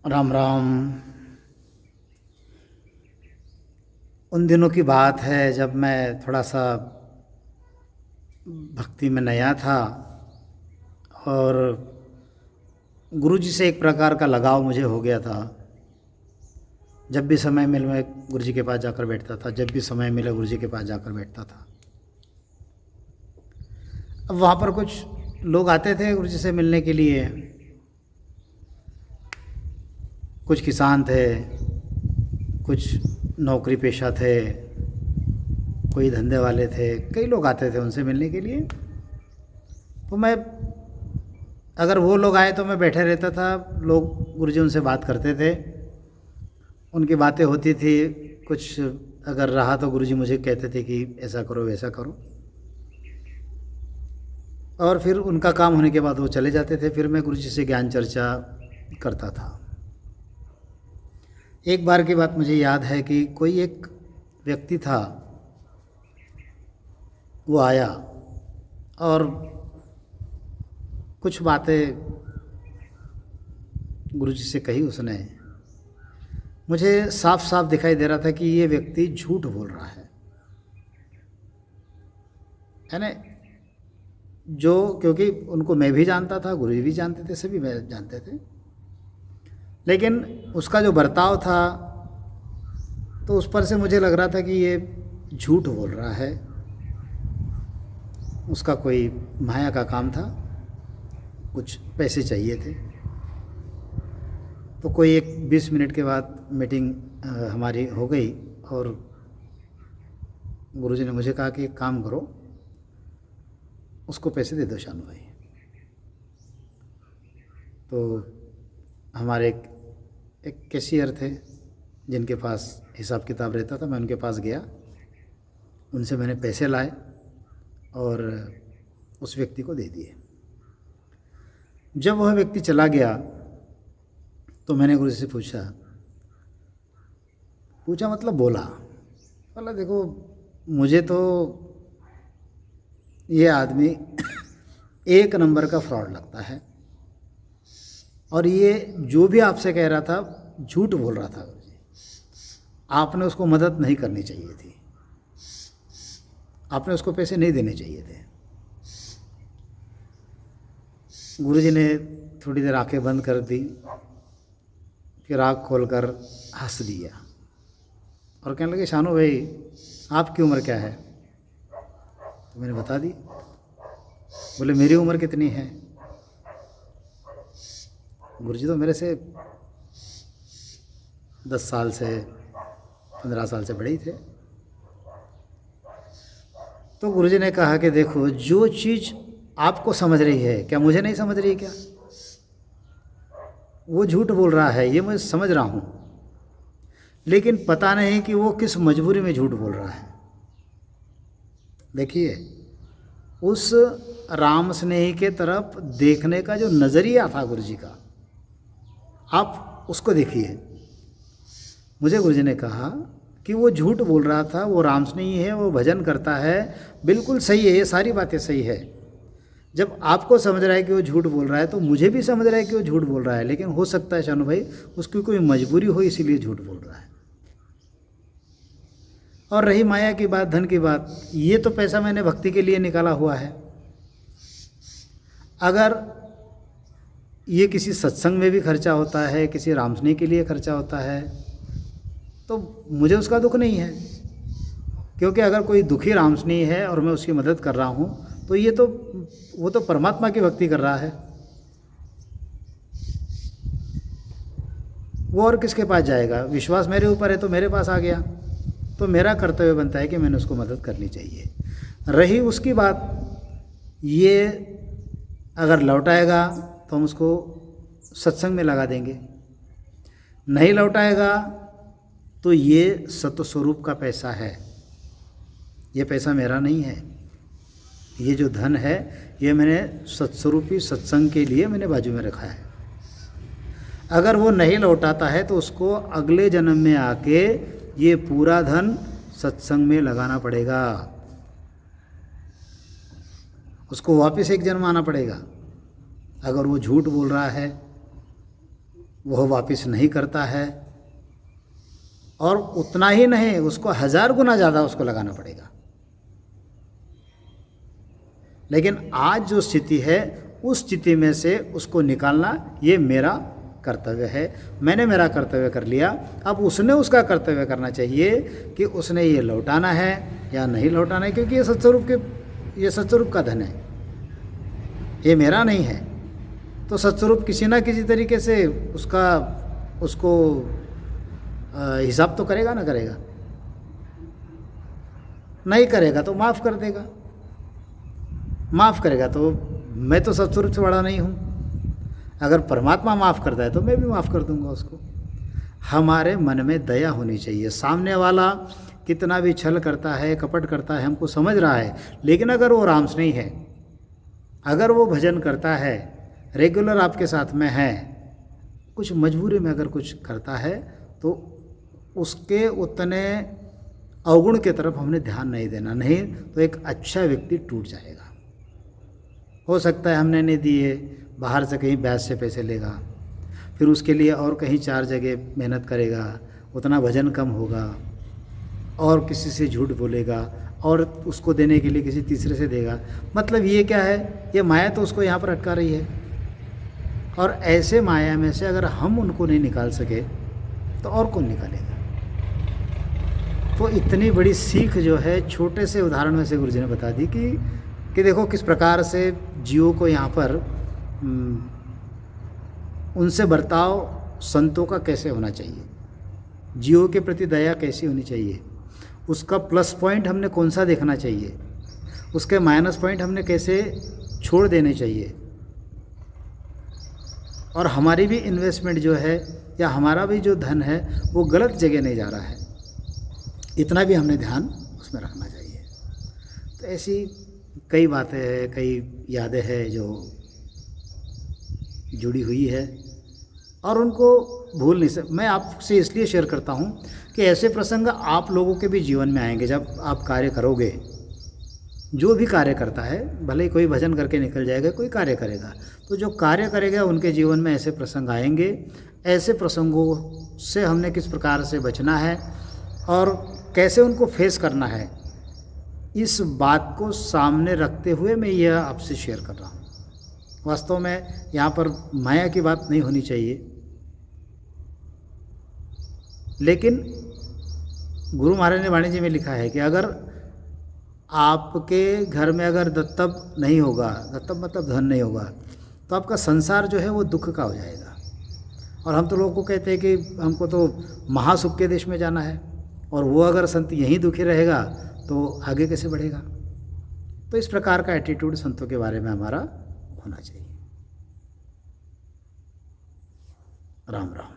राम राम। उन दिनों की बात है जब मैं थोड़ा सा भक्ति में नया था और गुरुजी से एक प्रकार का लगाव मुझे हो गया था। जब भी समय मिले मैं गुरुजी के पास जाकर बैठता था, जब भी समय मिले गुरुजी के पास जाकर बैठता था। अब वहाँ पर कुछ लोग आते थे गुरुजी से मिलने के लिए। कुछ किसान थे, कुछ नौकरी पेशा थे, कोई धंधे वाले थे, कई लोग आते थे उनसे मिलने के लिए। तो मैं, अगर वो लोग आए तो मैं बैठे रहता था। लोग गुरुजी उनसे बात करते थे, उनकी बातें होती थी। कुछ अगर रहा तो गुरुजी मुझे कहते थे कि ऐसा करो वैसा करो, और फिर उनका काम होने के बाद वो चले जाते थे। फिर मैं गुरुजी से ज्ञान चर्चा करता था। एक बार की बात मुझे याद है कि कोई एक व्यक्ति था, वो आया और कुछ बातें गुरुजी से कही उसने। मुझे साफ साफ दिखाई दे रहा था कि ये व्यक्ति झूठ बोल रहा है ना। जो, क्योंकि उनको मैं भी जानता था, गुरुजी भी जानते थे, सभी मैं जानते थे, लेकिन उसका जो बर्ताव था तो उस पर से मुझे लग रहा था कि ये झूठ बोल रहा है। उसका कोई माया का काम था, कुछ पैसे चाहिए थे। तो कोई एक 20 मिनट के बाद मीटिंग हमारी हो गई और गुरुजी ने मुझे कहा कि एक काम करो, उसको पैसे दे दो शानू भाई। तो हमारे एक कैशियर थे जिनके पास हिसाब किताब रहता था, मैं उनके पास गया, उनसे मैंने पैसे लाए और उस व्यक्ति को दे दिए। जब वह व्यक्ति चला गया तो मैंने गुरुजी से पूछा मतलब बोला देखो, मुझे तो ये आदमी एक नंबर का फ्रॉड लगता है, और ये जो भी आपसे कह रहा था झूठ बोल रहा था। आपने उसको मदद नहीं करनी चाहिए थी, आपने उसको पैसे नहीं देने चाहिए थे। गुरुजी ने थोड़ी देर आंखें बंद कर दी, फिर आँख खोलकर हंस दिया और कहने लगे, शानू भाई आपकी उम्र क्या है? तो मैंने बता दी। बोले मेरी उम्र कितनी है? गुरुजी तो मेरे से 10 साल से 15 साल से बड़े ही थे। तो गुरुजी ने कहा कि देखो, जो चीज़ आपको समझ रही है, क्या मुझे नहीं समझ रही? क्या वो झूठ बोल रहा है ये मैं समझ रहा हूँ, लेकिन पता नहीं कि वो किस मजबूरी में झूठ बोल रहा है। देखिए, उस राम स्नेही के तरफ देखने का जो नज़रिया था गुरुजी का, आप उसको देखिए। मुझे गुरुजी ने कहा कि वो झूठ बोल रहा था, वो राम स्नेही है, वो भजन करता है, बिल्कुल सही है, ये सारी बातें सही है। जब आपको समझ रहा है कि वो झूठ बोल रहा है तो मुझे भी समझ रहा है कि वो झूठ बोल रहा है, लेकिन हो सकता है शानू भाई उसकी कोई मजबूरी हो, इसीलिए झूठ बोल रहा है। और रही माया की बात, धन की बात, ये तो पैसा मैंने भक्ति के लिए निकाला हुआ है। अगर ये किसी सत्संग में भी खर्चा होता है, किसी रामस्नेह के लिए खर्चा होता है, तो मुझे उसका दुख नहीं है, क्योंकि अगर कोई दुखी रामस्नेही है और मैं उसकी मदद कर रहा हूँ तो ये तो, वो तो परमात्मा की भक्ति कर रहा है। वो और किसके पास जाएगा? विश्वास मेरे ऊपर है तो मेरे पास आ गया, तो मेरा कर्तव्य बनता है कि मैंने उसको मदद करनी चाहिए। रही उसकी बात, ये अगर लौटाएगा तो हम उसको सत्संग में लगा देंगे, नहीं लौटाएगा तो ये सत्व स्वरूप का पैसा है, ये पैसा मेरा नहीं है। ये जो धन है ये मैंने सत्स्वरूपी सत्संग के लिए मैंने बाजू में रखा है। अगर वो नहीं लौटाता है तो उसको अगले जन्म में आके ये पूरा धन सत्संग में लगाना पड़ेगा, उसको वापस एक जन्म आना पड़ेगा। अगर वो झूठ बोल रहा है वह वापस नहीं करता है, और उतना ही नहीं, उसको 1000 गुना ज़्यादा उसको लगाना पड़ेगा। लेकिन आज जो स्थिति है उस स्थिति में से उसको निकालना ये मेरा कर्तव्य है। मैंने मेरा कर्तव्य कर लिया, अब उसने उसका कर्तव्य करना चाहिए कि उसने ये लौटाना है या नहीं लौटाना है, क्योंकि ये सत्स्वरूप का धन है, ये मेरा नहीं है। तो सत्स्वरूप किसी ना किसी तरीके से उसको हिसाब तो करेगा ना करेगा, नहीं करेगा तो माफ़ कर देगा, माफ़ करेगा तो मैं तो सत्स्वरूप से बड़ा नहीं हूँ। अगर परमात्मा माफ़ करता है तो मैं भी माफ़ कर दूंगा उसको। हमारे मन में दया होनी चाहिए। सामने वाला कितना भी छल करता है, कपट करता है, हमको समझ रहा है, लेकिन अगर वो रामस्नेही है, अगर वो भजन करता है, रेगुलर आपके साथ में है, कुछ मजबूरी में अगर कुछ करता है, तो उसके उतने अवगुण के तरफ हमने ध्यान नहीं देना, नहीं तो एक अच्छा व्यक्ति टूट जाएगा। हो सकता है हमने नहीं दिए, बाहर से कहीं ब्याज से पैसे लेगा, फिर उसके लिए और कहीं 4 जगह मेहनत करेगा, उतना भजन कम होगा, और किसी से झूठ बोलेगा, और उसको देने के लिए किसी तीसरे से देगा। मतलब ये क्या है, ये माया तो उसको यहाँ पर अटका रही है। और ऐसे माया में से अगर हम उनको नहीं निकाल सके तो और कौन निकालेगा। तो इतनी बड़ी सीख जो है छोटे से उदाहरण में से गुरुजी ने बता दी कि देखो किस प्रकार से जीवों को यहाँ पर उनसे बर्ताव संतों का कैसे होना चाहिए, जीवों के प्रति दया कैसी होनी चाहिए, उसका प्लस पॉइंट हमने कौन सा देखना चाहिए, उसके माइनस पॉइंट हमने कैसे छोड़ देने चाहिए, और हमारी भी इन्वेस्टमेंट जो है या हमारा भी जो धन है वो गलत जगह नहीं जा रहा है, इतना भी हमने ध्यान उसमें रखना चाहिए। तो ऐसी कई बातें हैं, कई यादें हैं जो जुड़ी हुई है, और उनको भूल नहीं सकता। मैं आपसे इसलिए शेयर करता हूँ कि ऐसे प्रसंग आप लोगों के भी जीवन में आएंगे। जब आप कार्य करोगे, जो भी कार्य करता है, भले ही कोई भजन करके निकल जाएगा, कोई कार्य करेगा, तो जो कार्य करेगा उनके जीवन में ऐसे प्रसंग आएंगे। ऐसे प्रसंगों से हमने किस प्रकार से बचना है और कैसे उनको फेस करना है, इस बात को सामने रखते हुए मैं यह आपसे शेयर कर रहा हूँ। वास्तव में यहाँ पर माया की बात नहीं होनी चाहिए, लेकिन गुरु महाराज ने वाणी जी में लिखा है कि अगर आपके घर में अगर दत्तव नहीं होगा, दत्तव मतलब धन नहीं होगा, तो आपका संसार जो है वो दुख का हो जाएगा। और हम तो लोगों को कहते हैं कि हमको तो महासुख के देश में जाना है, और वो अगर संत यहीं दुखी रहेगा तो आगे कैसे बढ़ेगा। तो इस प्रकार का एटीट्यूड संतों के बारे में हमारा होना चाहिए। राम राम।